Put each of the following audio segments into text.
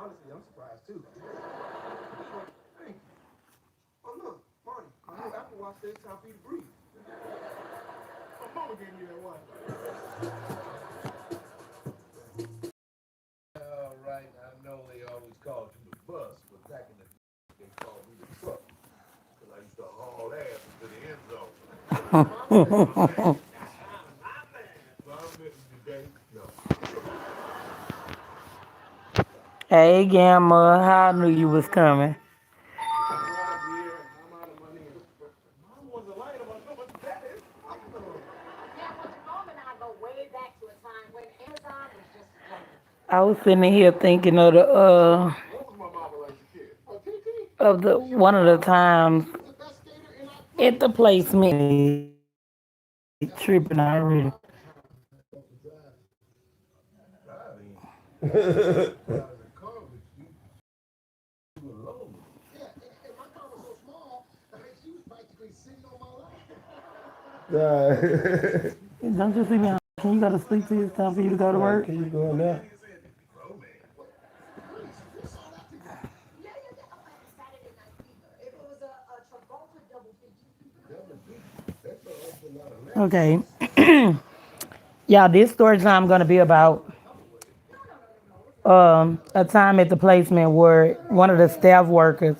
All right, I know they always called you the bus, but back in the day, they called me the truck because I used to haul ass into the end zone. So I'm missing today. No. Hey, Gamma, how I knew you was coming. I was sitting here thinking of the one of the times at the placement tripping already. Don't you see me? Can you go to sleep till it's time for you to go to work? Can you go on now? Okay. Yeah, this story time gonna be about a time at the placement where one of the staff workers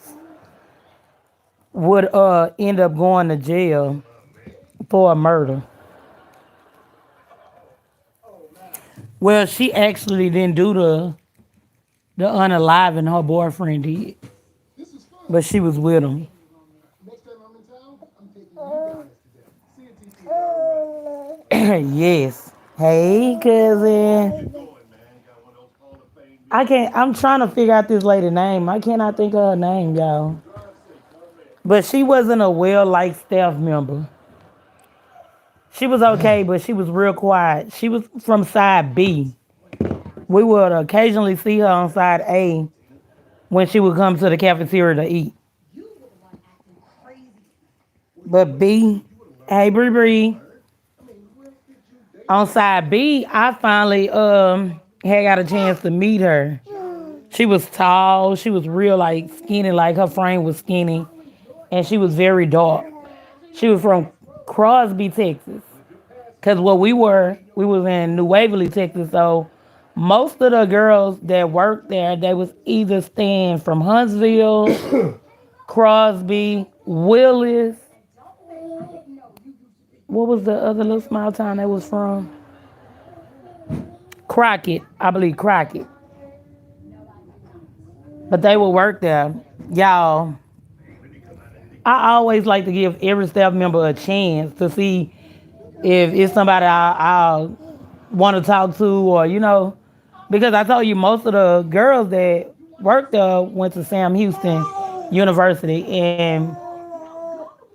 would end up going to jail for a murder. Well, she actually didn't do the unaliving, her boyfriend did, but she was with him. Yes. Hey, cousin. I can't. I'm trying to figure out this lady name. I cannot think of her name, y'all. But she wasn't a well-liked staff member. She was okay, but she was real quiet. She was from side B. We would occasionally see her on side A when she would come to the cafeteria to eat. But B, hey Bree Bree, on side B, I finally had got a chance to meet her. She was tall. She was real like skinny, like her frame was skinny, and she was very dark. She was from Crosby, Texas. Cause what we was in New Waverly, Texas. So most of the girls that worked there, they was either staying from Huntsville, Crosby, Willis. What was the other little small town they was from? Crockett, I believe Crockett. But they would work there. Y'all, I always like to give every staff member a chance to see if it's somebody I'll want to talk to, or because I told you most of the girls that worked there went to Sam Houston University, and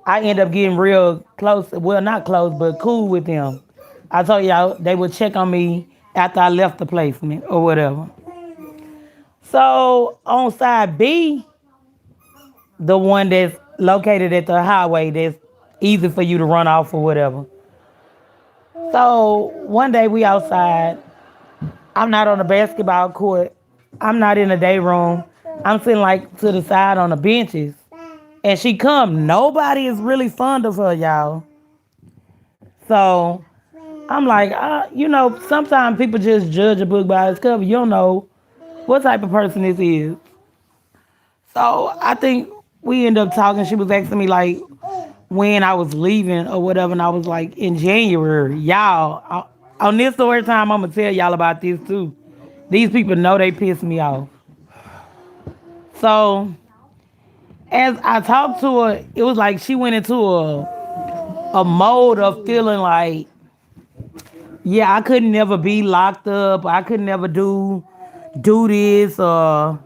I end up getting real close. Well, not close, but cool with them. I told y'all they would check on me after I left the placement or whatever. So on side B, the one that's located at the highway, that's easy for you to run off or whatever. So one day we outside. I'm not on the basketball court. I'm not in the day room. I'm sitting like to the side on the benches. And she come. Nobody is really fond of her, y'all. So I'm like, sometimes people just judge a book by its cover. You don't know what type of person this is. So I think we end up talking. She was asking me like when I was leaving or whatever, and I was like in January. Y'all, on this story time, I'm gonna tell y'all about this too. These people know they piss me off. So as I talked to her, it was like she went into a mode of feeling like, yeah, I could never be locked up. I could never do this, or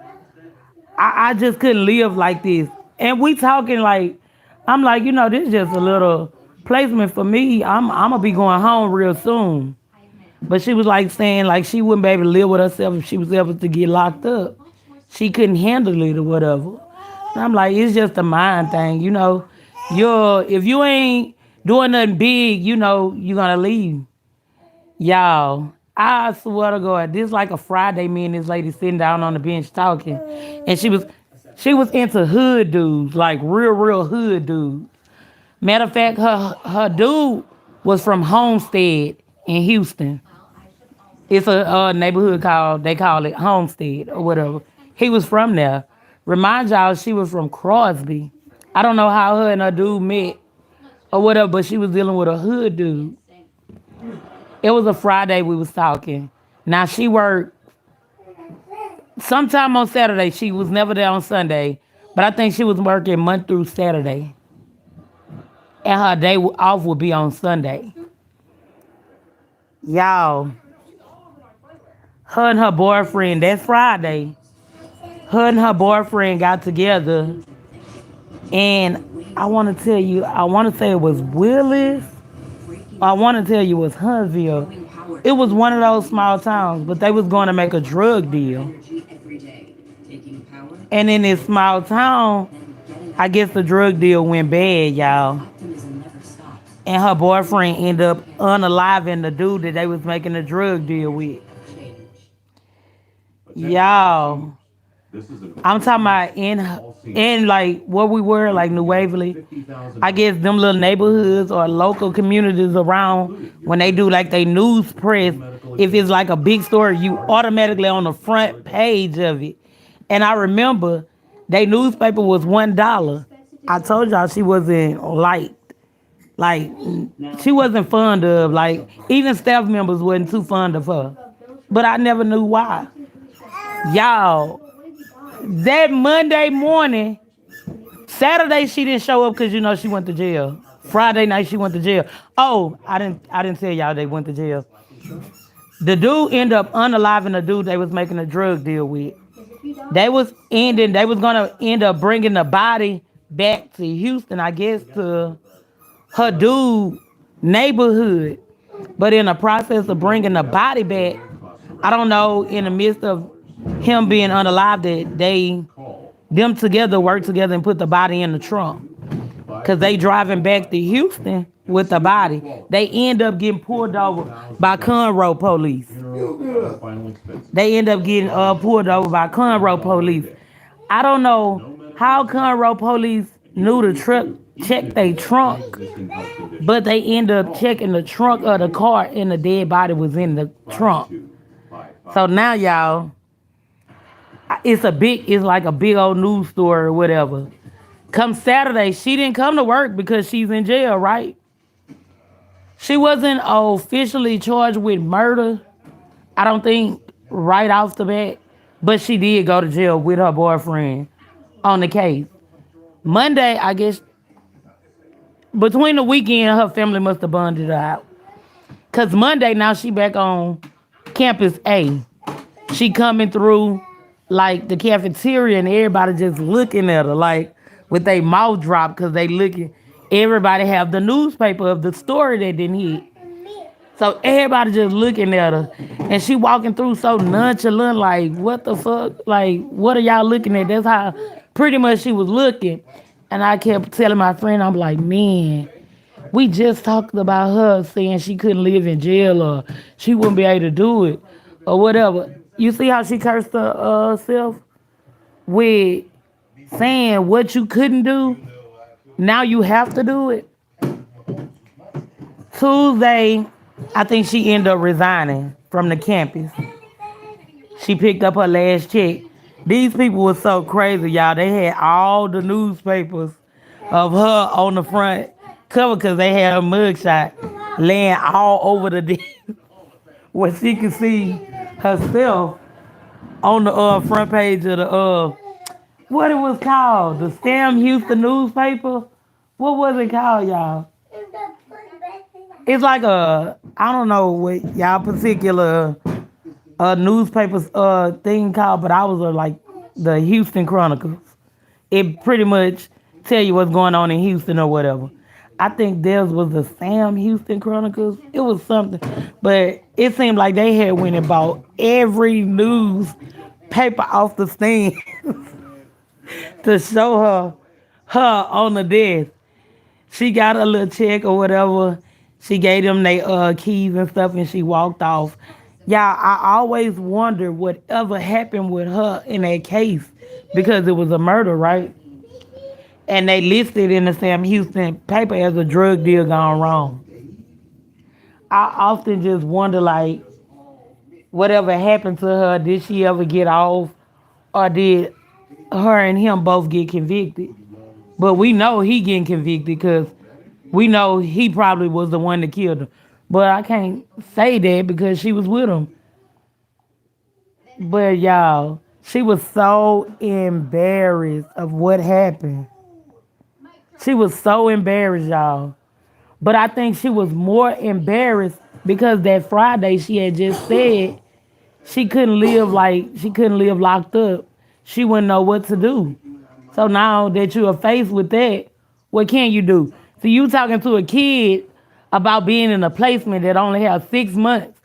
I just couldn't live like this. And we talking like, I'm like, this is just a little placement for me. I'm gonna be going home real soon. But she was like saying like she wouldn't be able to live with herself if she was able to get locked up. She couldn't handle it or whatever. And I'm like, it's just a mind thing, if you ain't doing nothing big, you're gonna leave. Y'all. I swear to God, this like a Friday. Me and this lady sitting down on the bench talking, and she was into hood dudes, like real hood dudes. Matter of fact, her dude was from Homestead in Houston. It's a neighborhood they call it Homestead or whatever. He was from there. Remind y'all, she was from Crosby. I don't know how her and her dude met or whatever, but she was dealing with a hood dude. It was a Friday we was talking. Now she worked sometime on Saturday. She was never there on Sunday, but I think she was working Monday through Saturday, and her day off would be on Sunday. Y'all, her and her boyfriend, that's Friday. Her and her boyfriend got together, and I want to say it was Willis. I want to tell you it was Huntsville. It was one of those small towns, but they was going to make a drug deal. And in this small town, I guess the drug deal went bad, y'all. And her boyfriend ended up unaliving the dude that they was making a drug deal with. Y'all, I'm talking about in like where we were, like New Waverly. I guess them little neighborhoods or local communities around when they do like they news press. If it's like a big story, you automatically on the front page of it. And I remember they newspaper was $1. I told y'all she wasn't like she wasn't fond of like even staff members wasn't too fond of her. But I never knew why. Y'all, that Monday morning, Saturday she didn't show up because she went to jail. Friday night she went to jail. Oh, I didn't tell y'all they went to jail. The dude ended up unaliving the dude they was making a drug deal with. They was gonna end up bringing the body back to Houston, I guess, to her dude neighborhood. But in the process of bringing the body back, I don't know, in the midst of him being unalive, that them together worked together and put the body in the trunk. Cause they driving back to Houston with the body. They end up getting pulled over by Conroe police. They end up getting pulled over by Conroe police. I don't know how Conroe police knew the truck checked their trunk, but they end up checking the trunk of the car and the dead body was in the trunk. So now y'all, it's like a big old news story or whatever. Come Saturday, she didn't come to work because she's in jail, right? She wasn't officially charged with murder, I don't think, right off the bat, but she did go to jail with her boyfriend on the case. Monday, I guess, between the weekend, her family must have bonded her out. Cause Monday now she back on campus A. She coming through like the cafeteria and everybody just looking at her like with their mouth dropped because they looking. Everybody have the newspaper of the story that didn't hit. So everybody just looking at her. And she walking through so nonchalant, like, what the fuck? Like, what are y'all looking at? That's how pretty much she was looking. And I kept telling my friend, I'm like, man, we just talked about her saying she couldn't live in jail or she wouldn't be able to do it or whatever. You see how she cursed herself with saying what you couldn't do? Now you have to do it. Tuesday, I think she ended up resigning from the campus. She picked up her last check. These people were so crazy, y'all. They had all the newspapers of her on the front cover because they had her mugshot laying all over the desk where she could see herself on the front page of the what it was called, the Sam Houston newspaper. What was it called, y'all? It's like I don't know what y'all particular newspapers thing called, but I was like the Houston Chronicles. It pretty much tell you what's going on in Houston or whatever. I think theirs was the Sam Houston Chronicles. It was something, but it seemed like they had went and bought every newspaper off the stand to show her on the desk. She got a little check or whatever. She gave them their keys and stuff, and she walked off. Yeah, I always wonder whatever happened with her in that case because it was a murder, right? And they listed in the Sam Houston paper as a drug deal gone wrong. I often just wonder, like, whatever happened to her, did she ever get off, or did her and him both get convicted? But we know he getting convicted because we know he probably was the one that killed her. But I can't say that because she was with him. But y'all, she was so embarrassed of what happened. She was so embarrassed, y'all. But I think she was more embarrassed because that Friday she had just said she couldn't live locked up. She wouldn't know what to do. So now that you are faced with that, what can you do? So you talking to a kid about being in a placement that only has 6 months.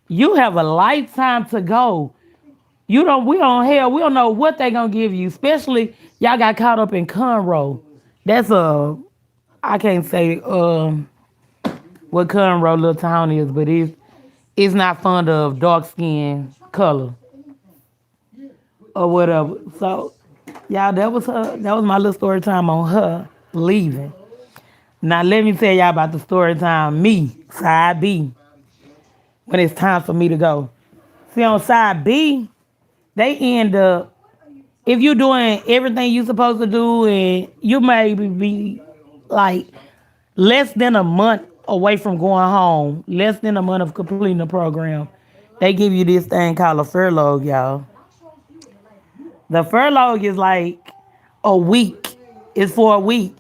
You have a lifetime to go. You don't we don't hell, we don't know what they gonna give you, especially y'all got caught up in Conroe. That's a I can't say what Conroe little town is, but it's not fond of dark skin color or whatever. So y'all, that was my little story time on her leaving. Now let me tell y'all about the story time me, side B, when it's time for me to go. See on side B, they end up if you're doing everything you're supposed to do and you may be like less than a month away from going home, less than a month of completing the program, they give you this thing called a furlough, y'all. The furlough is like a week. It's for a week.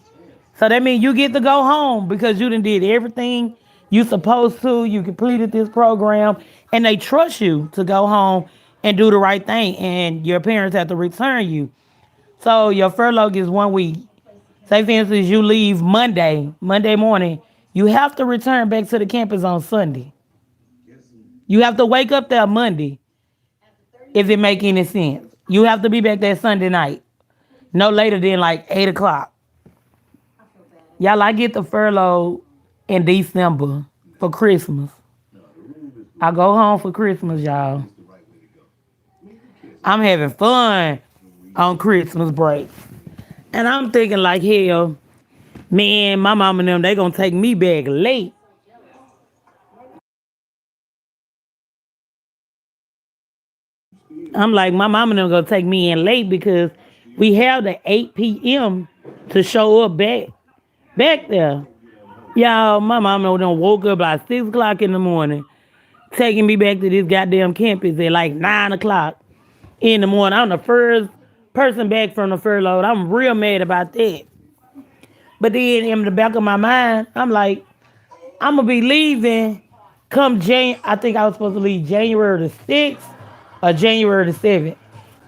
So that means you get to go home because you done did everything you supposed to. You completed this program and they trust you to go home and do the right thing. And your parents have to return you. So your furlough is 1 week. Say for instance, you leave Monday morning. You have to return back to the campus on Sunday. You have to wake up there Monday, if it make any sense. You have to be back there Sunday night. No later than like 8 o'clock. Y'all, I get the furlough in December for Christmas. I go home for Christmas, y'all. I'm having fun on Christmas break. And I'm thinking like, hell, man, my mom and them, they gonna take me back late. I'm like, my mom and them gonna take me in late because we have the 8 p.m. to show up back there. Y'all, my mama done woke up like 6 o'clock in the morning, taking me back to this goddamn campus at like 9 o'clock in the morning. I'm the first person back from the furlough. I'm real mad about that. But then in the back of my mind, I'm like, I'm gonna be leaving come I think I was supposed to leave January the 6th or January the 7th.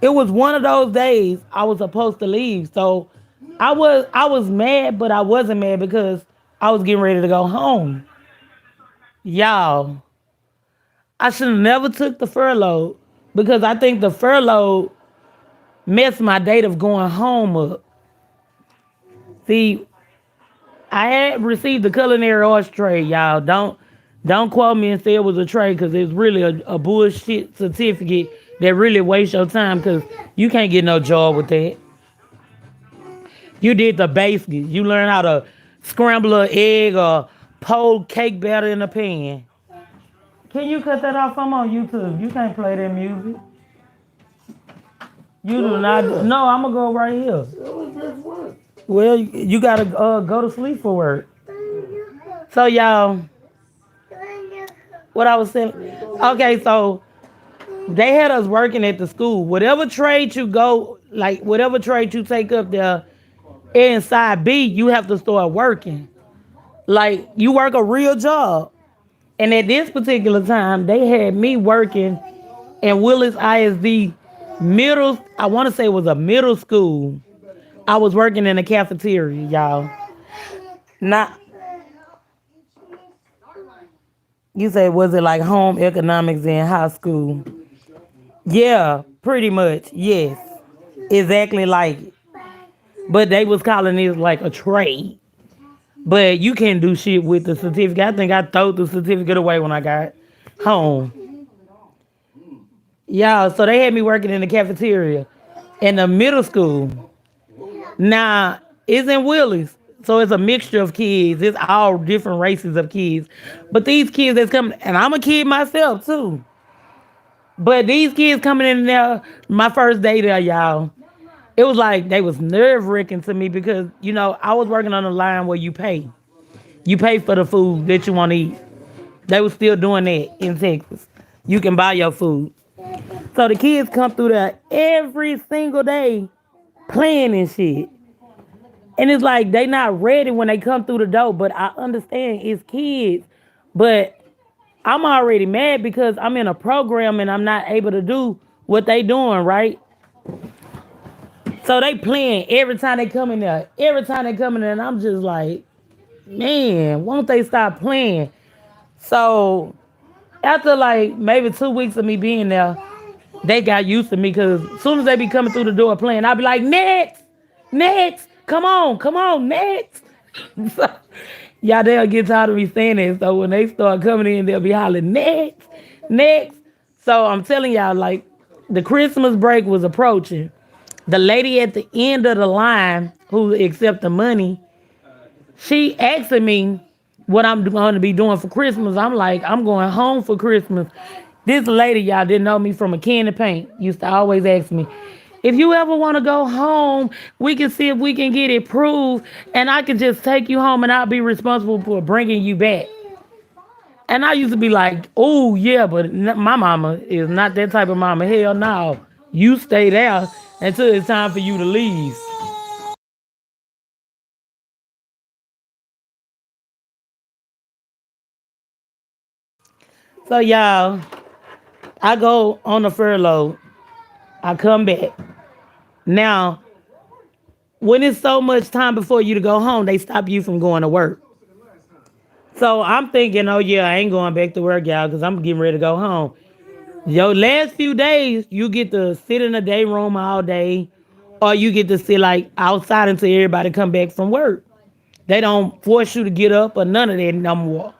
It was one of those days I was supposed to leave. So I was mad, but I wasn't mad because I was getting ready to go home. Y'all, I should have never took the furlough because I think the furlough messed my date of going home up. See, I had received the culinary arts trade, y'all. Don't quote me and say it was a trade because it's really a bullshit certificate that really wastes your time because you can't get no job with that. You did the basics. You learn how to scramble an egg or pour cake batter in a pan. Can you cut that off? I'm on YouTube. You can't play that music. You do not. No, I'm gonna go right here. Well, you gotta go to sleep for work. So y'all, what I was saying. Okay, so they had us working at the school. Whatever trade you go, like whatever trade you take up there inside B, you have to start working. Like you work a real job. And at this particular time, they had me working in Willis ISD middle. I want to say it was a middle school. I was working in the cafeteria, y'all. Not you say was it like home economics in high school? Yeah, pretty much. Yes, exactly like it. But they was calling it like a trade. But you can't do shit with the certificate. I think I threw the certificate away when I got home. Yeah, so they had me working in the cafeteria in the middle school. Now, it's in Willis. So it's a mixture of kids. It's all different races of kids. But these kids that's coming, and I'm a kid myself too. But these kids coming in there, my first day there, y'all, it was like they was nerve wracking to me because, I was working on a line where you pay. You pay for the food that you want to eat. They was still doing that in Texas. You can buy your food. So the kids come through there every single day playing and shit. And it's like they not ready when they come through the door, but I understand it's kids. But I'm already mad because I'm in a program and I'm not able to do what they doing, right? So they playing every time they come in there. Every time they come in there, and I'm just like, man, won't they stop playing? So after like maybe 2 weeks of me being there, they got used to me because as soon as they be coming through the door playing, I'll be like, next, next, come on, next. So, y'all, they'll get tired of me saying that. So when they start coming in, they'll be hollering, next, next. So I'm telling y'all, like, the Christmas break was approaching. The lady at the end of the line who accept the money, she asking me what I'm going to be doing for Christmas. I'm like, I'm going home for Christmas. This lady, y'all, didn't know me from a can of paint. Used to always ask me, if you ever want to go home, we can see if we can get it proved, and I can just take you home, and I'll be responsible for bringing you back. And I used to be like, oh, yeah, but my mama is not that type of mama. Hell no. You stay there until it's time for you to leave. So, y'all, I go on the furlough. I come back. Now, when it's so much time before you to go home, they stop you from going to work. So I'm thinking, oh yeah, I ain't going back to work, y'all, because I'm getting ready to go home. Your last few days, you get to sit in the day room all day, or you get to sit like outside until everybody come back from work. They don't force you to get up or none of that no more.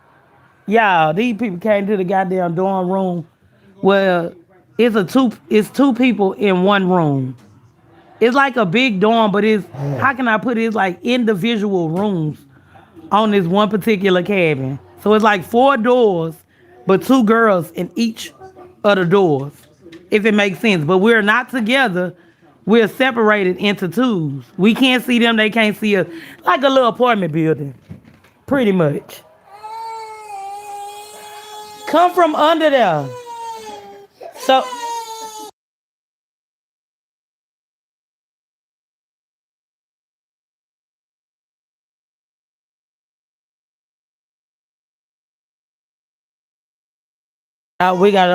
Y'all, these people came to the goddamn dorm room. Well, it's two people in one room. It's like a big dorm, but it's how can I put it? It's like individual rooms on this one particular cabin. So it's like four doors, but two girls in each of the doors, if it makes sense. But we're not together. We're separated into twos. We can't see them, they can't see us. Like a little apartment building, pretty much. Come from under there. So we got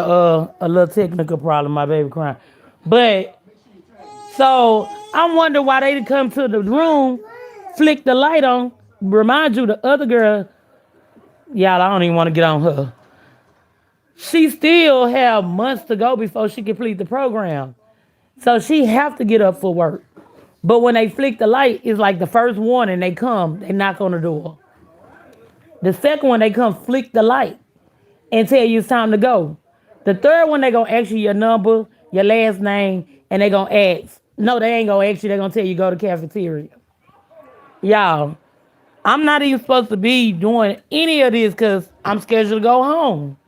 a little technical problem, my baby crying. But so I wonder why they didn't come to the room, flick the light on, remind you the other girl, y'all, I don't even want to get on her. She still have months to go before she complete the program. So she have to get up for work. But when they flick the light, it's like the first warning they come, they knock on the door. The second one, they come flick the light and tell you it's time to go. The third one, they gonna ask you your number, your last name, and they gonna ask. No, they ain't gonna ask you, they gonna tell you go to cafeteria. Y'all, I'm not even supposed to be doing any of this because I'm scheduled to go home.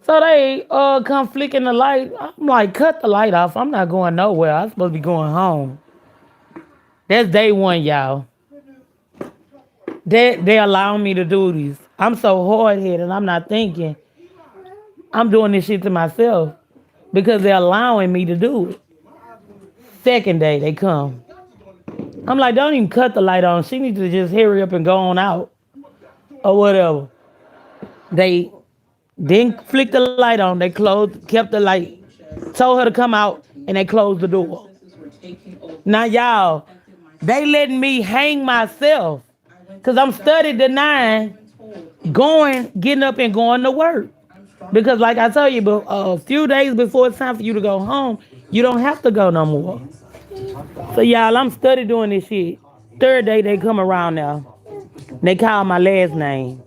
So they come flicking the light. I'm like, cut the light off. I'm not going nowhere. I'm supposed to be going home. That's day one, y'all. They allowing me to do this. I'm so hard headed. I'm not thinking. I'm doing this shit to myself because they're allowing me to do it. Second day they come. I'm like, don't even cut the light on. She needs to just hurry up and go on out or whatever. They didn't flick the light on. They closed, kept the light, told her to come out, and they closed the door. Now, y'all, they letting me hang myself because I'm studied to nine, getting up and going to work. Because, like I told you, but a few days before it's time for you to go home, you don't have to go no more. So, y'all, I'm study doing this shit. Third day, they come around now. They call my last name.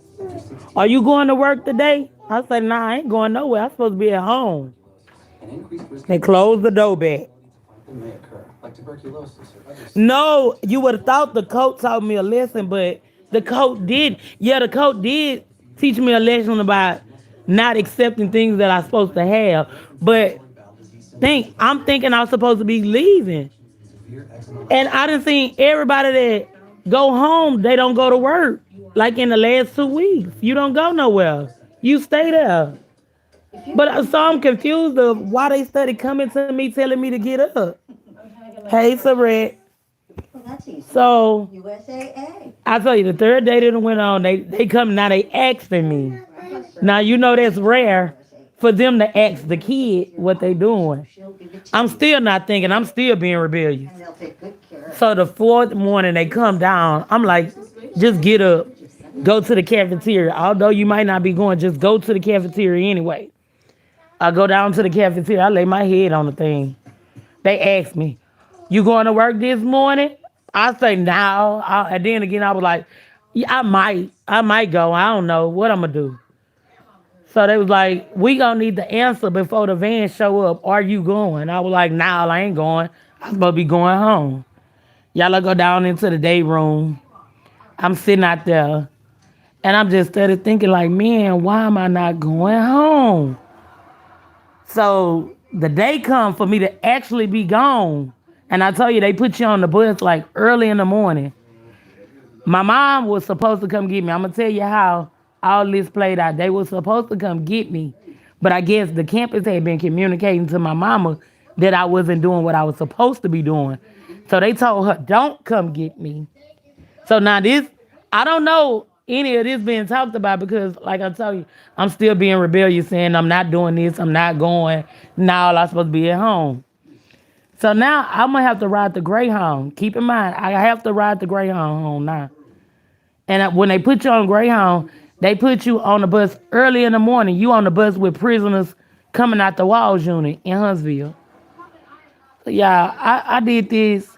Are you going to work today? I said, nah, I ain't going nowhere. I'm supposed to be at home. They closed the door back. No, you would have thought the coach taught me a lesson, but the coach did. Yeah, the coach did teach me a lesson about not accepting things that I'm supposed to have. But I'm thinking I'm supposed to be leaving. And I done seen everybody that go home, they don't go to work. Like in the last 2 weeks. You don't go nowhere. You stay there. But so I'm confused of why they started coming to me telling me to get up. Hey, Saret. So I tell you, the third day that went on, they come now. They asking me. Now you know that's rare for them to ask the kid what they doing. I'm still not thinking. I'm still being rebellious. So the fourth morning they come down. I'm like, just get up, go to the cafeteria. Although you might not be going, just go to the cafeteria anyway. I go down to the cafeteria. I lay my head on the thing. They ask me, "You going to work this morning?" I say no. And then again, I was like, "Yeah, I might go. I don't know what I'm gonna do." So they was like, "We gonna need the answer before the van show up. Are you going?" I was like, "Nah, I ain't going. I'm supposed to be going home." Y'all go down into the day room. I'm sitting out there, and I'm just started thinking like, man, why am I not going home? So the day come for me to actually be gone. And I tell you, they put you on the bus like early in the morning. My mom was supposed to come get me. I'm gonna tell you how all this played out. They were supposed to come get me, but I guess the campus had been communicating to my mama that I wasn't doing what I was supposed to be doing. So they told her, "Don't come get me." So now this, I don't know any of this being talked about because, like I told you, I'm still being rebellious, saying I'm not doing this, I'm not going. Now I'm supposed to be at home. So now I'm gonna have to ride the Greyhound. Keep in mind, I have to ride the Greyhound home now. And when they put you on Greyhound, they put you on the bus early in the morning. You on the bus with prisoners coming out the Walls unit in Huntsville. So yeah, I did this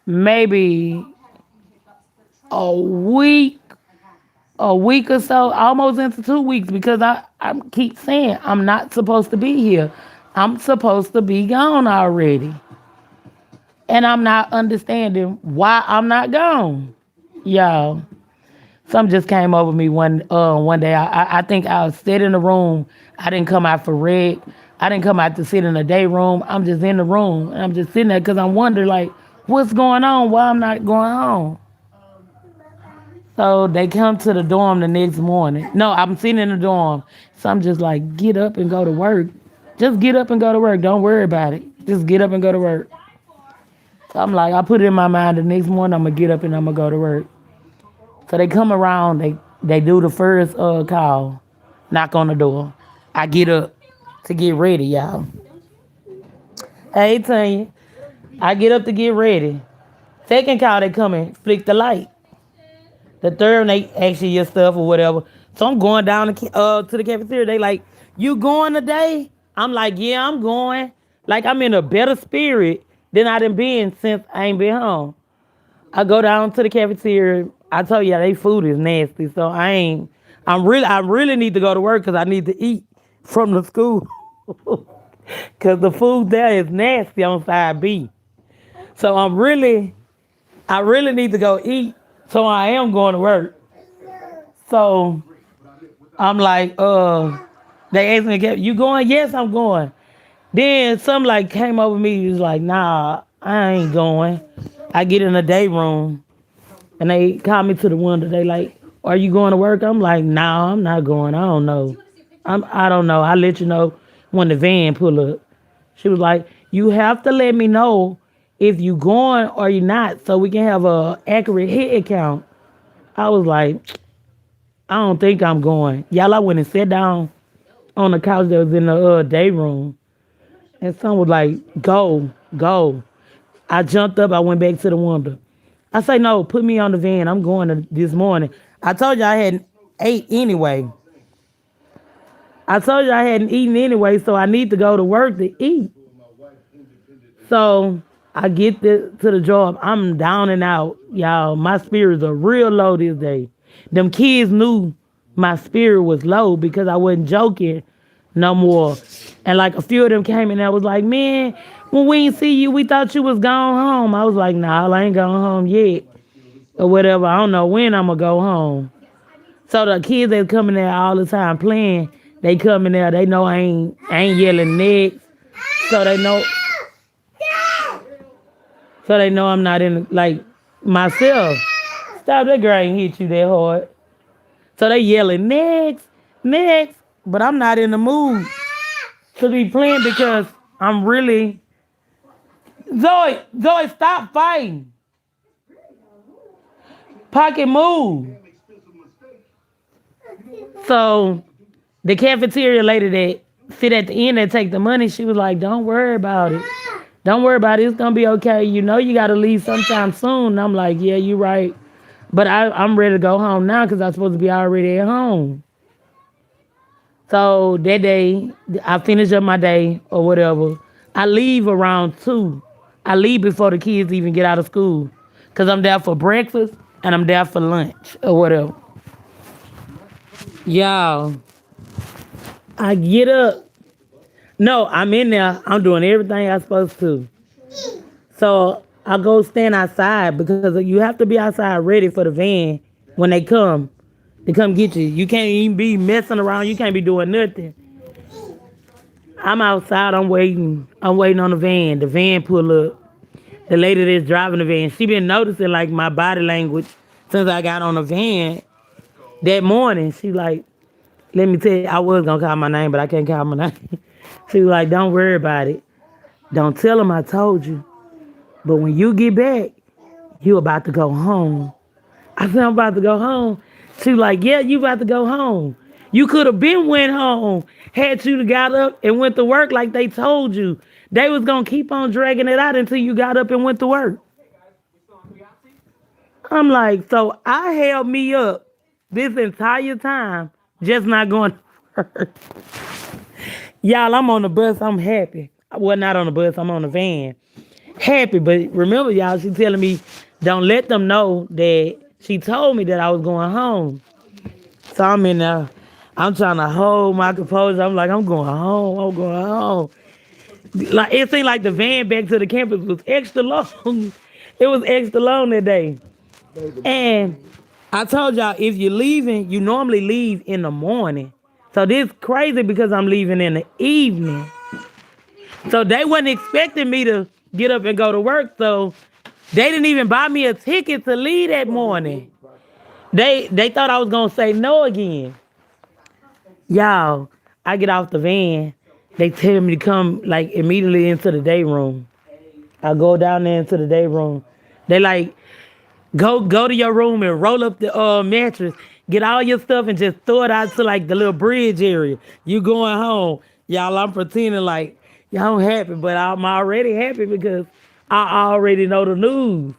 maybe a week or so, almost into 2 weeks, because I keep saying I'm not supposed to be here. I'm supposed to be gone already. And I'm not understanding why I'm not gone. Y'all. Something just came over me one day. I think I was sitting in the room. I didn't come out for red. I didn't come out to sit in the day room. I'm just in the room. And I'm just sitting there because I'm wondering like, what's going on? Why I'm not going home? So they come to the dorm the next morning. No, I'm sitting in the dorm. So I'm just like, get up and go to work. Just get up and go to work. Don't worry about it. Just get up and go to work. So I'm like, I put it in my mind the next morning I'm gonna get up and I'm gonna go to work. So they come around, they do the first call, knock on the door. I get up to get ready, y'all. Hey Tanya, I get up to get ready. Second call, they come in, flick the light. The third, they ask you your stuff or whatever. So I'm going down to the cafeteria. They like, you going today? I'm like, yeah, I'm going. Like I'm in a better spirit than I done been since I ain't been home. I go down to the cafeteria. I told you, they food is nasty. So I really need to go to work because I need to eat from the school. Because the food there is nasty on side B. So I really need to go eat. So I am going to work. So I'm like, they asked me, you going? Yes, I'm going. Then some like came over me, he was like, nah, I ain't going. I get in the day room and they call me to the window. They like, are you going to work? I'm like, nah, I'm not going. I don't know. I don't know. I'll let you know when the van pull up. She was like, you have to let me know if you going or you not so we can have a accurate head count. I was like, I don't think I'm going. Y'all, I went and sat down on the couch that was in the day room. And someone was like, go, go. I jumped up. I went back to the window. I say, no, put me on the van. I'm going this morning. I told you I hadn't ate anyway. I told you I hadn't eaten anyway, so I need to go to work to eat. So I get to the job. I'm down and out, y'all. My spirits are real low this day. Them kids knew my spirit was low because I wasn't joking no more. And like a few of them came in and I was like, man, when we ain't see you, we thought you was gone home. I was like, nah, I ain't gone home yet. Or whatever. I don't know when I'm gonna go home. So the kids that come in there all the time playing, they come in there, they know I ain't yelling next. So they know I'm not in like myself. Stop, that girl ain't hit you that hard. So they yelling next, next, but I'm not in the mood to be playing because I'm really Zoe, stop fighting. Pocket move. So the cafeteria lady that sit at the end and take the money, she was like, don't worry about it. Don't worry about it. It's gonna be okay. You know you gotta leave sometime soon. And I'm like, yeah, you're right. But I'm ready to go home now because I'm supposed to be already at home. So that day, I finish up my day or whatever. I leave around 2. I leave before the kids even get out of school. Because I'm there for breakfast and I'm there for lunch or whatever. Y'all, I get up. No, I'm in there. I'm doing everything I'm supposed to. So I go stand outside because you have to be outside ready for the van when they come to come get you. You can't even be messing around. You can't be doing nothing. I'm outside. I'm waiting. I'm waiting on the van. The van pull up. The lady that's driving the van, she been noticing like my body language since I got on the van that morning. She like, let me tell you, I was gonna call my name, but I can't call my name. She was like, don't worry about it. Don't tell them I told you. But when you get back, you about to go home. I said, I'm about to go home. She was like, yeah, you about to go home. You could have been went home had you got up and went to work like they told you. They was going to keep on dragging it out until you got up and went to work. I'm like, so I held me up this entire time, just not going to work. Y'all, I'm on the bus. I'm happy. Well, not on the bus. I'm on the van. Happy, but remember, y'all, she telling me, don't let them know that she told me that I was going home. So I'm in there. I'm trying to hold my composure. I'm like, I'm going home. I'm going home. Like it seemed like the van back to the campus was extra long. It was extra long that day. And I told y'all, if you're leaving, you normally leave in the morning. So this crazy because I'm leaving in the evening. So they wasn't expecting me to get up and go to work. So they didn't even buy me a ticket to leave that morning. They thought I was gonna say no again. Y'all, I get off the van. They tell me to come like immediately into the day room. I go down there into the day room. They like, go to your room and roll up the mattress. Get all your stuff and just throw it out to like the little bridge area. You going home. Y'all, I'm pretending like y'all happy, but I'm already happy because I already know the news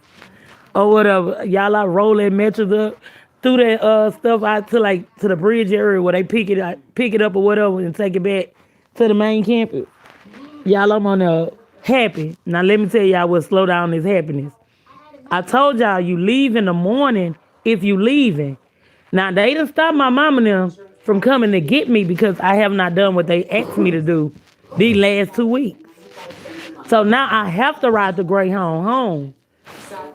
or whatever. Y'all, I roll that mattress up, threw that stuff out to like to the bridge area where they pick it up or whatever and take it back to the main campus. Y'all, I'm on there happy. Now let me tell y'all what slow down this happiness. I told y'all you leave in the morning if you leaving. Now they done stopped my mama and them from coming to get me because I have not done what they asked me to do these last 2 weeks. So now I have to ride the Greyhound home.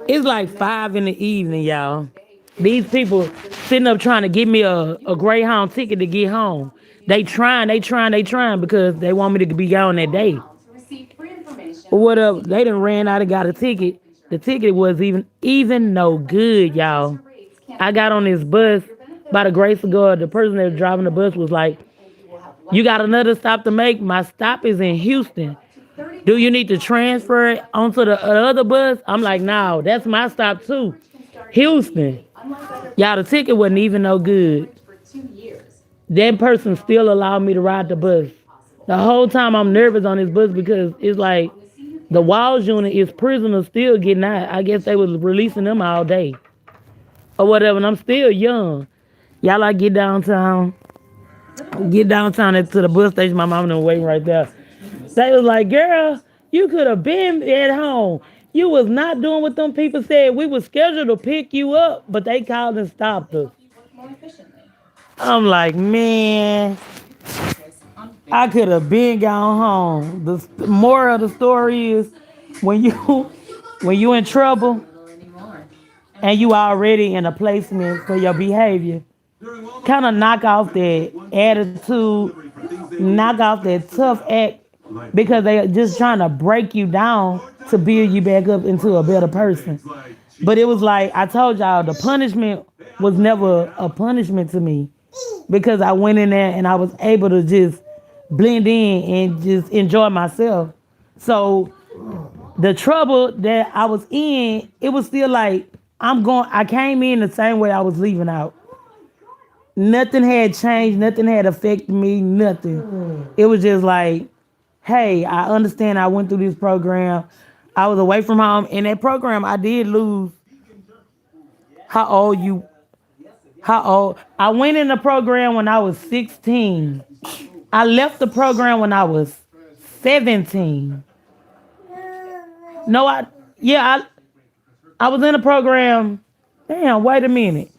It's like 5 in the evening, y'all. These people sitting up trying to give me a Greyhound ticket to get home. They trying because they want me to be gone that day. Or whatever. They done ran out and got a ticket. The ticket was even no good, y'all. I got on this bus by the grace of God. The person that was driving the bus was like, you got another stop to make? My stop is in Houston. Do you need to transfer it onto the other bus? I'm like, no, that's my stop too. Houston. Y'all, the ticket wasn't even no good. That person still allowed me to ride the bus. The whole time I'm nervous on this bus because it's like the Walls unit is prisoners still getting out. I guess they was releasing them all day or whatever. And I'm still young. Y'all, I get downtown to the bus station. My mom was waiting right there. They was like, girl, you could have been at home. You was not doing what them people said. We was scheduled to pick you up, but they called and stopped us. I'm like, man, I could have been gone home. The moral of the story is when you when you in trouble and you already in a placement for your behavior, kind of knock off that attitude, knock off that tough act because they just trying to break you down to build you back up into a better person. But it was like I told y'all, the punishment was never a punishment to me because I went in there and I was able to just blend in and just enjoy myself. So the trouble that I was in, it was still like I came in the same way I was leaving out. Nothing had changed, nothing had affected me, nothing. It was just like, hey, I understand I went through this program. I was away from home. In that program, I did lose how old you how old I went in the program when I was 16. I left the program when I was 17. No, I was in the program. Damn, wait a minute.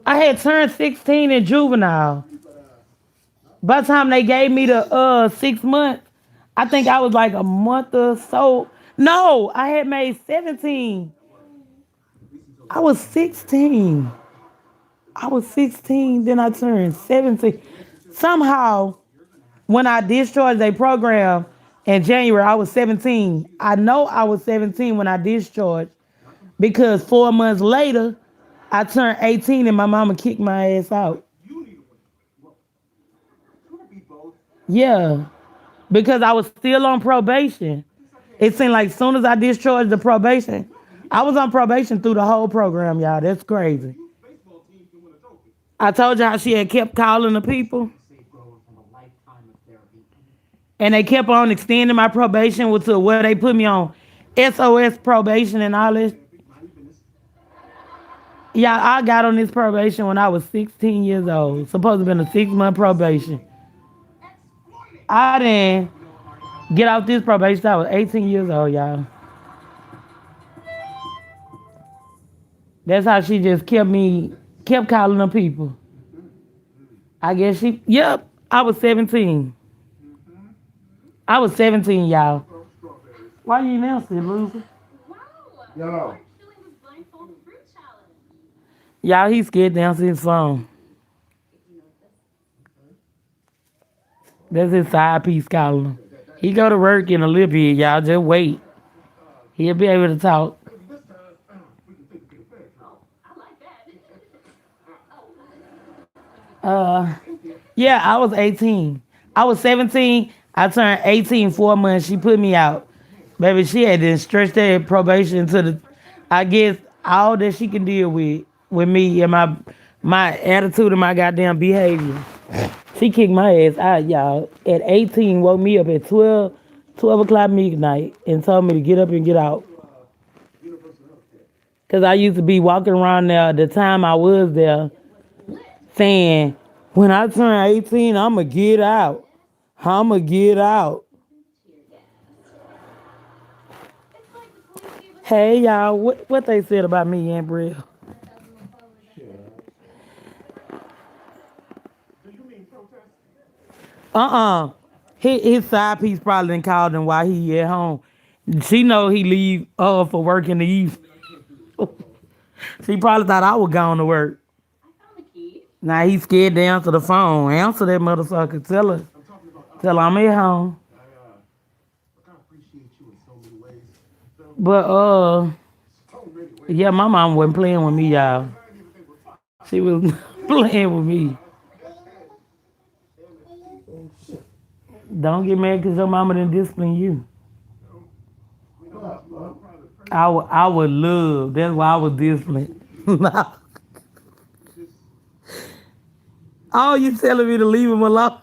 I had turned 16 in juvenile. By the time they gave me the 6 months, I think I was like a month or so. No, I had made 17. I was 16. I was 16, then I turned 17. Somehow, when I discharged a program in January, I was 17. I know I was 17 when I discharged because 4 months later, I turned 18 and my mama kicked my ass out. Yeah, because I was still on probation. It seemed like as soon as I discharged the probation, I was on probation through the whole program, y'all. That's crazy. I told you how she had kept calling the people, and they kept on extending my probation to where they put me on SOS probation and all this. Yeah, I got on this probation when I was 16 years old. Supposed to have been a 6 month probation. I didn't get off this probation. I was 18 years old, y'all. That's how she just kept calling them people. I guess yep, I was 17. I was 17, y'all. Why you announcing it, loser? Yo. Y'all, he scared to answer his phone. That's his side piece calling him. He go to work in a little bit, y'all. Just wait. He'll be able to talk. Uh, yeah, I was 18. I was 17. I turned 18 4 months. She put me out. Baby, she had to stretch that probation to I guess, all that she can deal with me and my attitude and my goddamn behavior. She kicked my ass out, y'all. At 18, woke me up at 12 o'clock midnight and told me to get up and get out. Because I used to be walking around there the time I was there saying, when I turn 18, I'm going to get out. I'm going to get out. Hey, y'all, what they said about me, Aunt Brill? Uh-uh. His side piece probably didn't call him while he at home. She know he leave for work in the evening. She probably thought I was going to work. Now he scared to answer the phone. Answer that motherfucker. Tell her I'm at home. But yeah, my mom wasn't playing with me, y'all. She was playing with me. Don't get mad because your mama didn't discipline you. I would love. That's why I was disciplined. Oh, you telling me to leave him alone?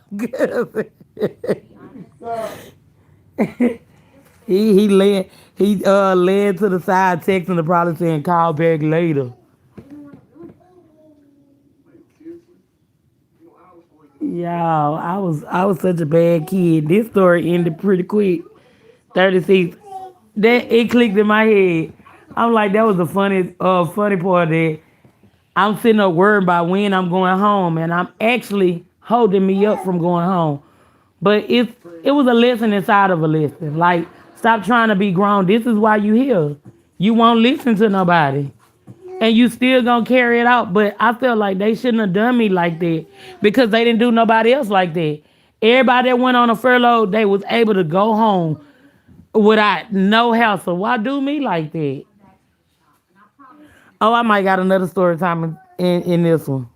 he led to the side, texting the probably saying call back later. Y'all, I was such a bad kid. This story ended pretty quick. 36. That it clicked in my head. I'm like, that was the funny part of that. I'm sitting up worried about when I'm going home, and I'm actually holding me up from going home. But it was a lesson inside of a lesson. Like, stop trying to be grown. This is why you here. You won't listen to nobody. And you still gonna carry it out. But I felt like they shouldn't have done me like that because they didn't do nobody else like that. Everybody that went on a furlough, they was able to go home without no hassle. Why do me like that? Oh, I might got another story time in this one.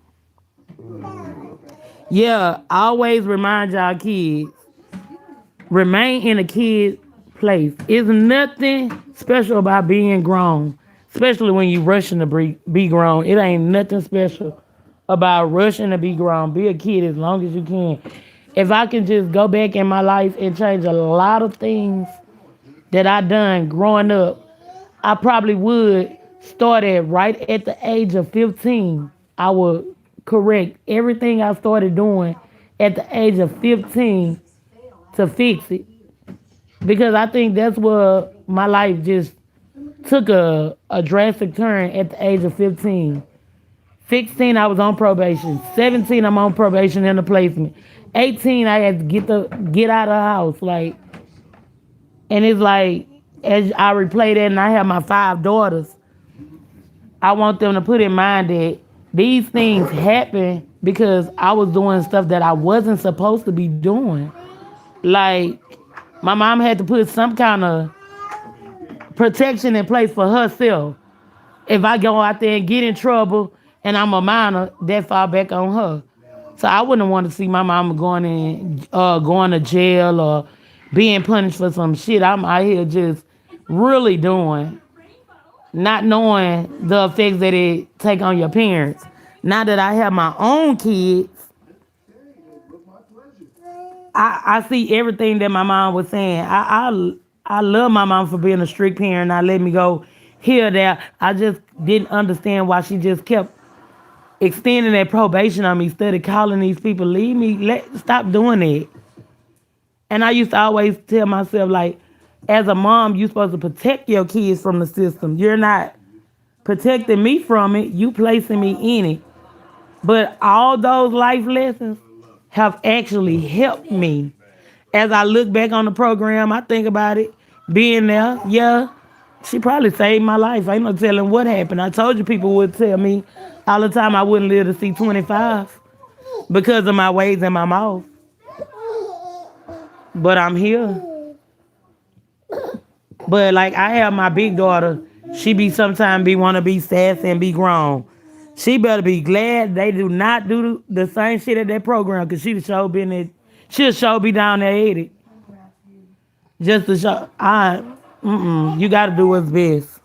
Yeah, always remind y'all kids, remain in a kid's place. It's nothing special about being grown, especially when you rushing to be grown. It ain't nothing special about rushing to be grown. Be a kid as long as you can. If I can just go back in my life and change a lot of things that I done growing up, I probably would start at right at the age of 15. I would correct everything I started doing at the age of 15 to fix it. Because I think that's where my life just took a drastic turn at the age of 15. 16, I was on probation. 17, I'm on probation and a placement. 18, I had to get out of the house. Like, and it's like, as I replay that and I have my 5 daughters, I want them to put in mind that these things happen because I was doing stuff that I wasn't supposed to be doing. Like, my mom had to put some kind of protection in place for herself. If I go out there and get in trouble and I'm a minor, that fall back on her. So I wouldn't want to see my mama going to jail or being punished for some shit I'm out here just really doing, not knowing the effects that it take on your parents. Now that I have my own kids, I see everything that my mom was saying. I love my mom for being a strict parent. I let me go here, there. I just didn't understand why she just kept extending that probation on me, instead of calling these people, leave me, stop doing it. And I used to always tell myself, like, as a mom, you're supposed to protect your kids from the system. You're not protecting me from it, you placing me in it. But all those life lessons have actually helped me. As I look back on the program, I think about it, being there, yeah, she probably saved my life. Ain't no telling what happened. I told you people would tell me all the time I wouldn't live to see 25 because of my ways and my mouth. But I'm here. But like, I have my big daughter, she be sometimes be want to be sassy and be grown. She better be glad they do not do the same shit at that program, because she'll show be down there at it. Just to show, you got to do what's best.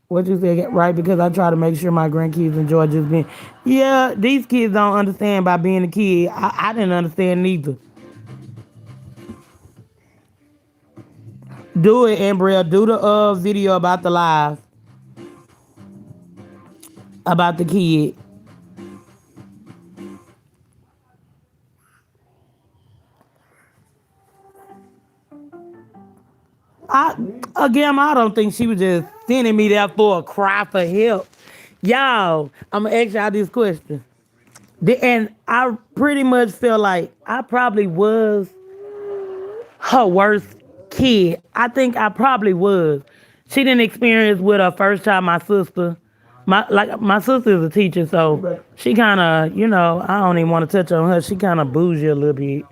What you said, right? Because I try to make sure my grandkids enjoy just being. Yeah, these kids don't understand by being a kid. I didn't understand neither. Do it, Embryo. Do the video about the live. About the kid. I don't think she was just sending me there for a cry for help. Y'all, I'm gonna ask y'all this question. And I pretty much feel like I probably was her worst kid. I think I probably was. She didn't experience with her first child, my sister. My sister is a teacher, so she kind of, I don't even want to touch on her. She kind of bougie a little bit.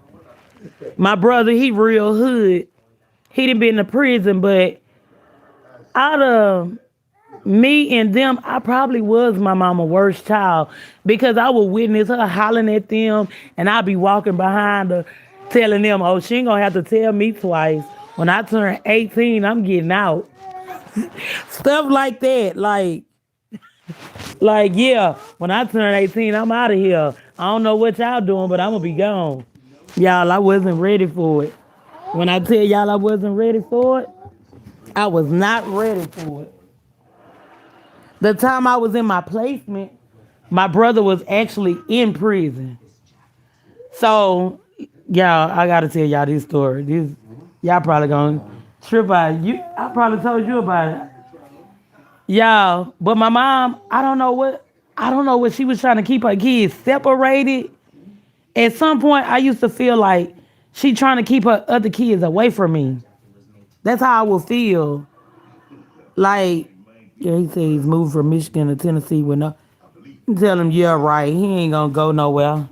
My brother, he real hood. He done been to prison, but out of me and them, I probably was my mama's worst child, because I would witness her hollering at them, and I'd be walking behind her telling them, oh, she ain't gonna have to tell me twice. When I turn 18, I'm getting out. Stuff like that. Like, yeah, when I turn 18, I'm out of here. I don't know what y'all doing, but I'm gonna be gone. Y'all, I wasn't ready for it. When I tell y'all I wasn't ready for it, I was not ready for it. The time I was in my placement, my brother was actually in prison. So, y'all, I gotta tell y'all this story. Y'all probably gonna trip out. I probably told you about it. Y'all, but my mom, I don't know what she was trying to keep her kids separated. At some point, I used to feel like she trying to keep her other kids away from me. That's how I would feel. Like, yeah, he said he's moved from Michigan to Tennessee with no. Tell him, yeah, right. He ain't gonna go nowhere.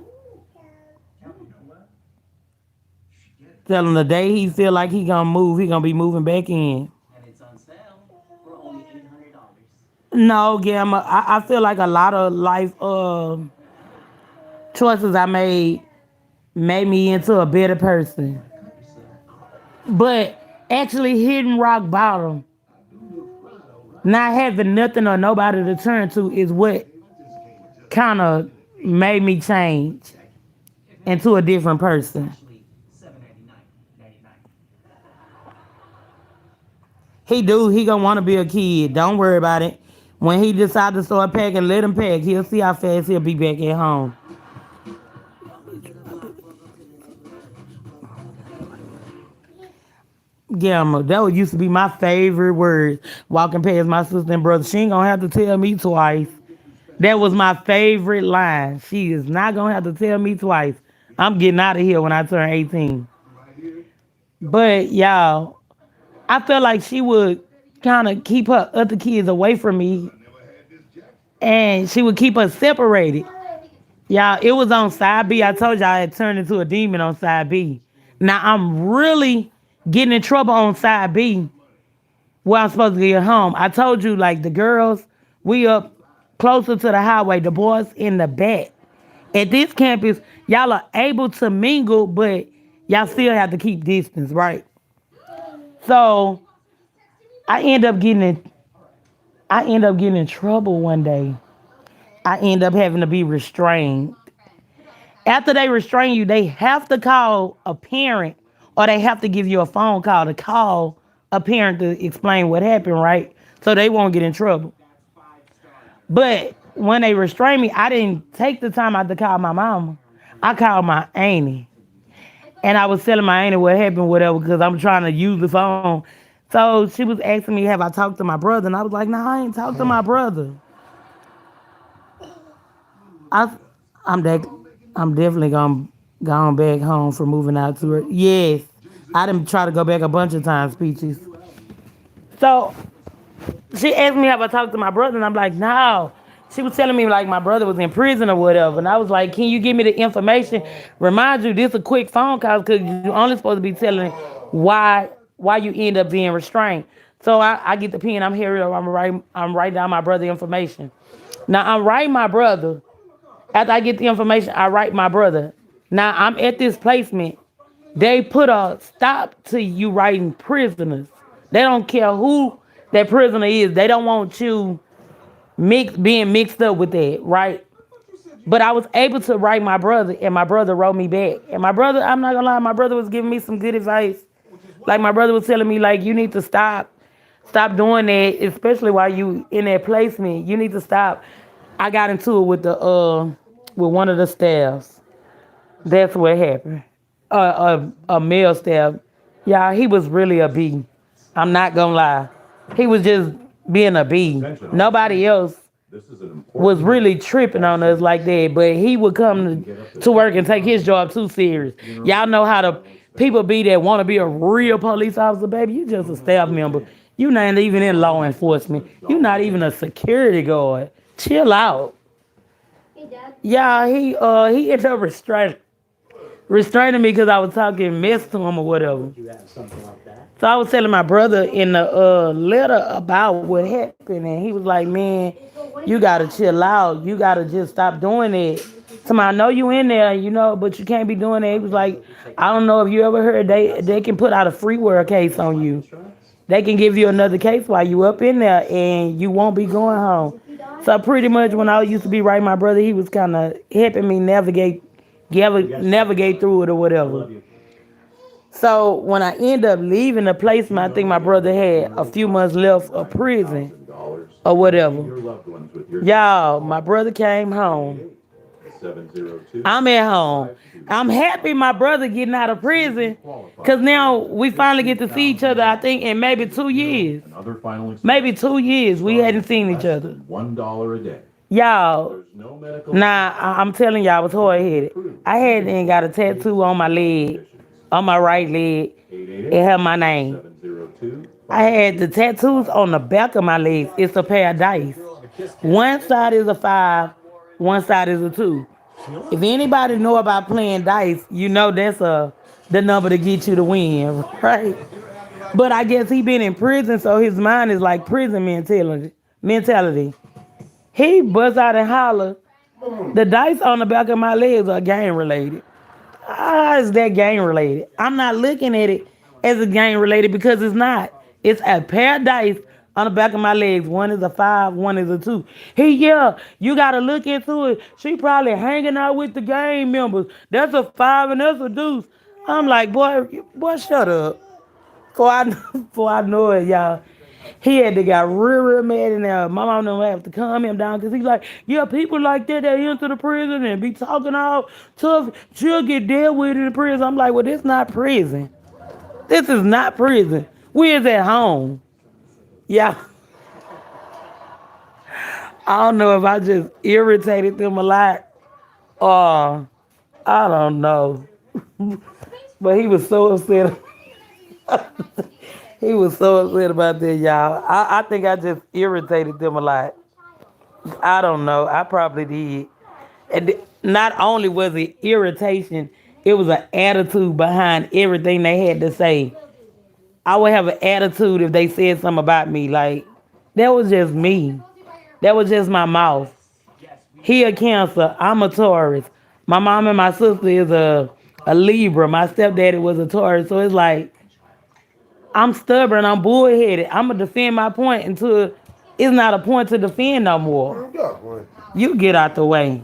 Tell him the day he feel like he gonna move, he gonna be moving back in. No, Gamma. I feel like a lot of life choices I made me into a better person. But actually hitting rock bottom, not having nothing or nobody to turn to is what kind of made me change into a different person. He gonna want to be a kid. Don't worry about it. When he decide to start packing, let him pack. He'll see how fast he'll be back at home. Gamma, that would used to be my favorite word. Walking past my sister and brother, she ain't gonna have to tell me twice. That was my favorite line. She is not gonna have to tell me twice. I'm getting out of here when I turn 18. But y'all, I felt like she would kind of keep her other kids away from me, and she would keep us separated. Y'all, it was on side B. I told y'all I had turned into a demon on side B. Now I'm really getting in trouble on side B where I'm supposed to get home. I told you, like, the girls, we up closer to the highway, the boys in the back. At this campus, y'all are able to mingle, but y'all still have to keep distance, right? So I end up getting in, I end up getting in trouble one day. I end up having to be restrained. After they restrain you, they have to call a parent or they have to give you a phone call to call a parent to explain what happened, right? So they won't get in trouble. But when they restrained me, I didn't take the time out to call my mama. I called my auntie. And I was telling my auntie what happened, whatever, because I'm trying to use the phone. So she was asking me, have I talked to my brother? And I was like, no, I ain't talked to my brother. I, I'm that, I'm definitely gonna go back home for moving out to her. Yes, I didn't try to go back a bunch of times, Peaches. So she asked me, have I talked to my brother? And I'm like, no. She was telling me like my brother was in prison or whatever. And I was like, can you give me the information? Remind you, this is a quick phone call because you're only supposed to be telling why you end up being restrained. So I get the pen, I'm here, I'm writing down my brother information. Now I'm writing my brother. After I get the information, I write my brother. Now I'm at this placement. They put a stop to you writing prisoners. They don't care who that prisoner is. They don't want you being mixed up with that, right? But I was able to write my brother, and my brother wrote me back. And my brother, I'm not gonna lie, my brother was giving me some good advice. Like my brother was telling me, like, you need to stop doing that, especially while you in that placement. You need to stop. I got into it with with one of the staffs. That's what happened. A male staff. Yeah, he was really a B. I'm not gonna lie. He was just being a B. Nobody else was really tripping on us like that, but he would come to work and take his job too serious. Y'all know how the people be that want to be a real police officer, baby. You just a staff member. You not even in law enforcement. You not even a security guard. Chill out. Yeah, he ended up restraining me because I was talking mess to him or whatever. So I was telling my brother in the letter about what happened, and he was like, "Man, you gotta chill out. You gotta just stop doing it." So I know you in there, but you can't be doing it. He was like, "I don't know if you ever heard they can put out a freeware case on you. They can give you another case while you up in there, and you won't be going home." So pretty much when I used to be writing my brother, he was kind of helping me navigate through it or whatever. So when I end up leaving the placement, I think my brother had a few months left of prison or whatever. Y'all, my brother came home. I'm at home. I'm happy my brother getting out of prison because now we finally get to see each other, I think, in maybe 2 years. Maybe 2 years we hadn't seen each other. $1 a day. Y'all, I'm telling y'all, I was hard headed. I hadn't got a tattoo on my leg, on my right leg. It had my name. I had the tattoos on the back of my legs. It's a pair of dice. One side is a 5, one side is a 2. If anybody know about playing dice, you know that's the number to get you to win, right? But I guess he been in prison, so his mind is like prison mentality. He bust out and holler. The dice on the back of my legs are gang related. How is that gang related? I'm not looking at it as a gang related because it's not. It's a pair of dice on the back of my legs. One is a 5, one is a 2. You gotta look into it. She probably hanging out with the gang members. That's a 5 and that's a deuce. I'm like, boy, shut up. Before I know it, y'all. He had to got real mad in there. My mom don't have to calm him down because he's like, yeah, people like that enter the prison and be talking all tough. She'll get dealt with in the prison. I'm like, well, this not prison. This is not prison. We is at home. Yeah. I don't know if I just irritated them a lot or I don't know. But he was so upset. He was so upset about that, y'all. I think I just irritated them a lot. I don't know. I probably did. And not only was it irritation, it was an attitude behind everything they had to say. I would have an attitude if they said something about me. Like, that was just me. That was just my mouth. He a Cancer. I'm a Taurus. My mom and my sister is a Libra. My stepdaddy was a Taurus. So it's like, I'm stubborn. I'm bullheaded. I'm going to defend my point until it's not a point to defend no more. You get out the way.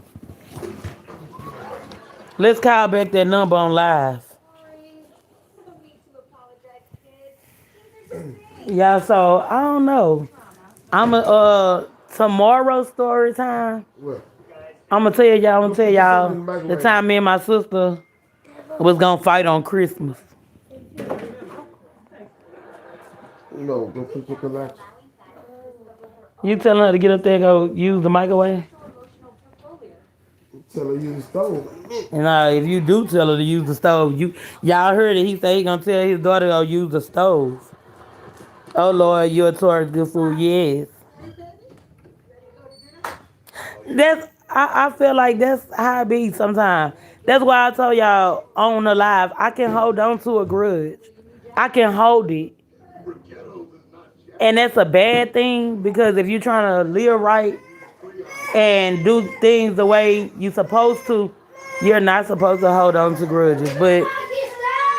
Let's call back that number on live. Yeah, so I don't know. I'm a tomorrow story time. I'm gonna tell y'all the time me and my sister was gonna fight on Christmas. No, go put your collection. You telling her to get up there and go use the microwave? Tell her use the stove. And if you do tell her to use the stove, y'all heard it. He said he gonna tell his daughter to go use the stove. Oh Lord, you're towards good food, yes. I feel like that's how it be sometimes. That's why I told y'all on the live, I can hold on to a grudge. I can hold it. And that's a bad thing because if you're trying to live right and do things the way you're supposed to, you're not supposed to hold on to grudges. But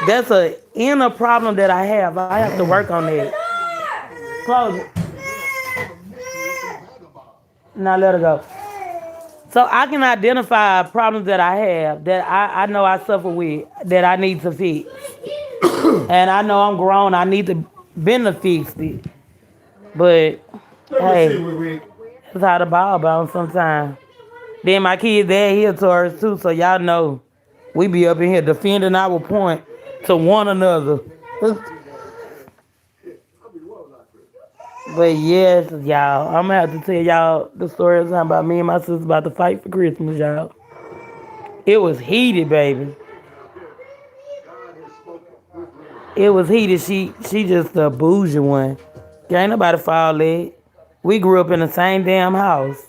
that's an inner problem that I have. I have to work on that. Close it. Now let her go. So I can identify problems that I have, that I know I suffer with, that I need to fix. And I know I'm grown. I need to been to fix it. But, hey, that's how the ball bounce sometimes. Then my kid's dad here Taurus too, so y'all know we be up in here defending our point to one another. But yes, y'all, I'm gonna have to tell y'all the story of time about me and my sister about to fight for Christmas, y'all. It was heated, baby. It was heated. She just a bougie one. Ain't nobody fall leg. We grew up in the same damn house.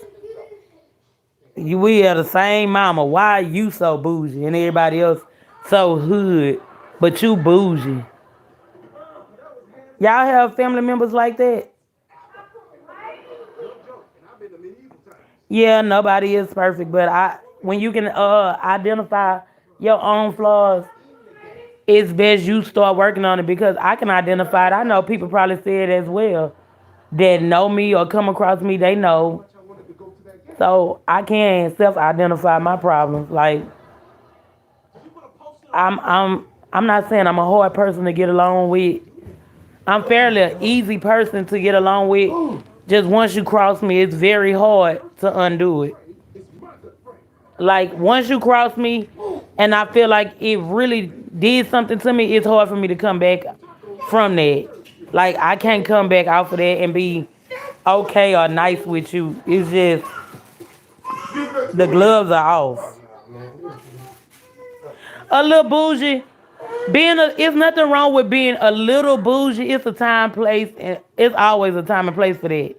We are the same mama. Why are you so bougie and everybody else so hood, but you bougie? Y'all have family members like that? Yeah, nobody is perfect, but when you can identify your own flaws, it's best you start working on it because I can identify it. I know people probably say it as well that know me or come across me, they know. So I can self-identify my problems. Like I'm not saying I'm a hard person to get along with. I'm fairly an easy person to get along with. Just once you cross me, it's very hard to undo it. Like once you cross me, and I feel like it really did something to me, it's hard for me to come back from that. Like I can't come back off of that and be okay or nice with you. It's just the gloves are off. A little bougie. It's nothing wrong with being a little bougie. It's a time, place, and it's always a time and place for that.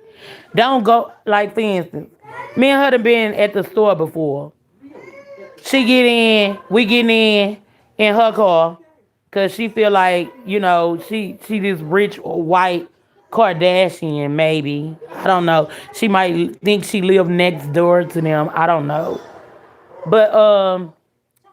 Don't go like for instance, me and her done been at the store before. She get in, we get in her car, cause she feel like she this rich white Kardashian maybe. I don't know. She might think she live next door to them. I don't know. But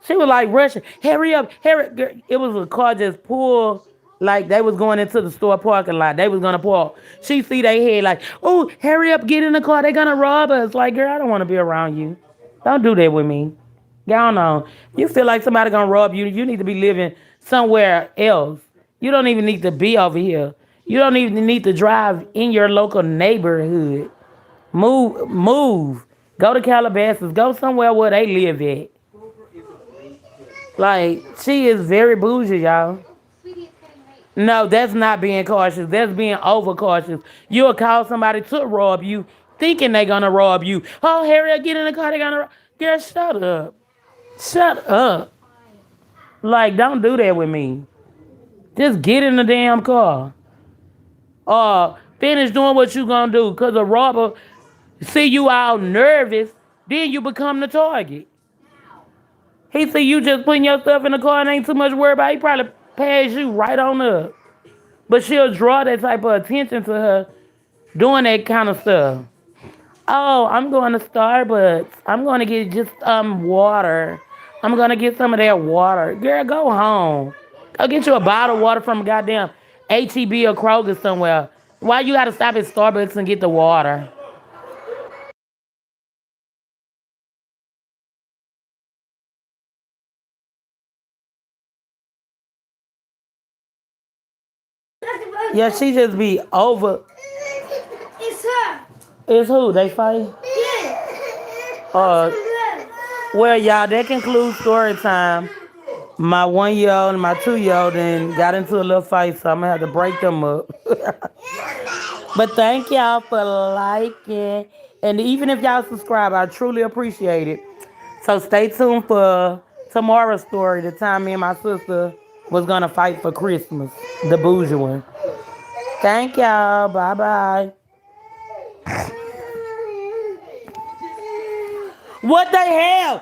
she was like rushing, hurry up, hurry. Girl, it was a car just pulled like they was going into the store parking lot. They was gonna park. She see they head like, oh, hurry up, get in the car. They gonna rob us. Like, girl, I don't want to be around you. Don't do that with me. Go on. You feel like somebody gonna rob you. You need to be living somewhere else. You don't even need to be over here. You don't even need to drive in your local neighborhood. Move. Go to Calabasas. Go somewhere where they live at. Like, she is very bougie, y'all. No, that's not being cautious. That's being overcautious. You'll call somebody to rob you, thinking they gonna rob you. Oh, Harry, get in the car. They gonna rob. Girl, shut up. Shut up. Like, don't do that with me. Just get in the damn car. Finish doing what you gonna do. Cause a robber see you all nervous, then you become the target. He see you just putting your stuff in the car and ain't too much worry about. He probably pass you right on up. But she'll draw that type of attention to her doing that kind of stuff. Oh, I'm going to Starbucks. I'm going to get just water. I'm going to get some of that water. Girl, go home. Go get you a bottle of water from a goddamn HEB or Kroger somewhere. Why you got to stop at Starbucks and get the water? Yeah, she just be over. It's her. It's who? They fight? Yeah. Uh, well, y'all, that concludes story time. My 1 year old and my 2 year old and got into a little fight, so I'm gonna have to break them up. But thank y'all for liking. And even if y'all subscribe, I truly appreciate it. So stay tuned for tomorrow's story, the time me and my sister was gonna fight for Christmas. The bougie one. Thank y'all. Bye bye. What the hell?